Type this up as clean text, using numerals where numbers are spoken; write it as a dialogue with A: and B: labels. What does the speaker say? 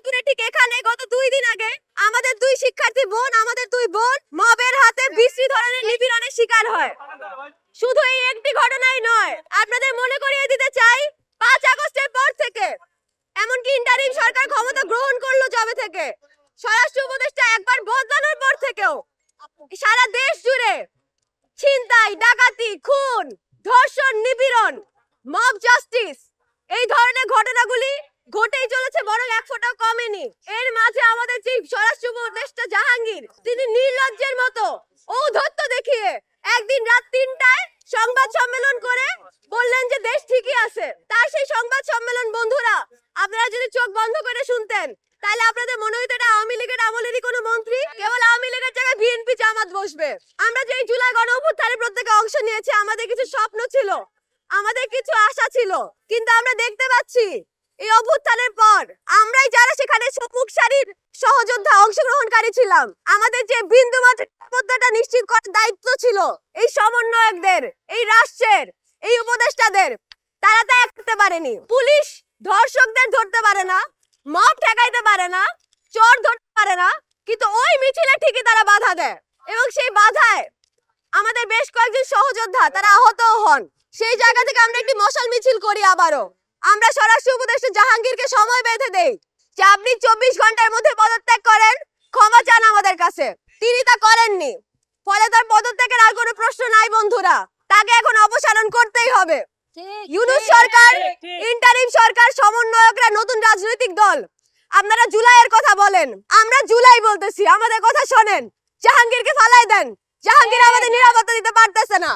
A: নতুন ঠিক এখানে গত 2 দিন আগে আমাদের 2 শিক্ষার্থী বোন, আমাদের 2 বোন মবের হাতে বিশ্রী ধরনের নিপীড়নের শিকার হয়। শুধু এই একটি ঘটনাই নয়, আপনাদের মনে করিয়ে দিতে চাই 5 আগস্টের পর থেকে, এমনকি ইন্টারিম সরকার ক্ষমতা গ্রহণ করলো যবে থেকে, স্বরাষ্ট্র উপদেষ্টা একবার বদলানোর পর থেকেও সারা দেশ জুড়ে ছিনতাই, ডাকাতি, খুন, ধর্ষণ, নিপীড়ন, মব জাস্টিস এই ধরনের ঘটনাগুলি ঘটেই চলেছে, বরং এক ফোঁটাও কমেনি। এর মাঝে আমাদের যে স্বরাষ্ট্র উপদেষ্টা জাহাঙ্গীর, তিনি নির্লজ্জের মতো ঔদ্ধত্য দেখিয়ে একদিন রাত 3টায় সংবাদ সম্মেলন করে বললেন যে দেশ ঠিকই আছে। তার সেই সংবাদ সম্মেলন বন্ধুরা, আপনারা যদি চোখ বন্ধ করে শুনতেন তাহলে আপনাদের মনে হইতো এটা আওয়ামী লীগের আমলেরই কোনো মন্ত্রী, কেবল আওয়ামী লীগের জায়গায় বিএনপি জামাত বসবে। আমরা যে জুলাই গণ অভ্যুত্থানে প্রত্যেকে অংশ নিয়েছি, আমাদের কিছু স্বপ্ন ছিল, আমাদের কিছু আশা ছিল, কিন্তু আমরা দেখতে পাচ্ছি এই অভ্যুত্থানের পর আমরাই যারা সেখানে সম্মুখ সারির সহযোদ্ধা অংশগ্রহণকারী ছিলাম, আমাদের যে বিন্দুমাত্র নিরাপত্তাটা নিশ্চিত করার দায়িত্ব ছিল এই সমন্বয়কদের, এই রাষ্ট্রের, এই উপদেষ্টাদের, তারা তা করতে পারেনি। পুলিশ ধর্ষকদের ধরতে পারে না, মব ঠেকাইতে পারে না, চোর ধরতে পারে না, কিন্তু ওই মিছিলে ঠিকই তারা বাধা দেয় এবং সেই বাধায় আমাদের বেশ কয়েকজন সহযোদ্ধা তারা আহতও হন। সেই জায়গা থেকে আমরা একটি মশাল মিছিল করি। আবারও আমরা স্বরাষ্ট্র উপদেষ্টা জাহাঙ্গীরকে সময় বেঁধে দেই যে আপনি 24 ঘন্টার মধ্যে পদত্যাগ করেন, ক্ষমা চান আমাদের কাছে। তিনি তা করেননি, ফলে তার পদত্যাগের আর কোনো প্রশ্ন নাই বন্ধুরা, তাকে এখন অপসারণ করতেই হবে। ইউনূস সরকার, ইন্টারিম সরকার, সমন্বয়করা নতুন রাজনৈতিক দল, আপনারা জুলাইয়ের কথা বলেন, আমরা জুলাই বলতেছি, আমাদের কথা শোনেন। জাহাঙ্গীরকে ফালাই দেন, জাহাঙ্গীর আমাদের নিরাপত্তা দিতে পারতেছে না।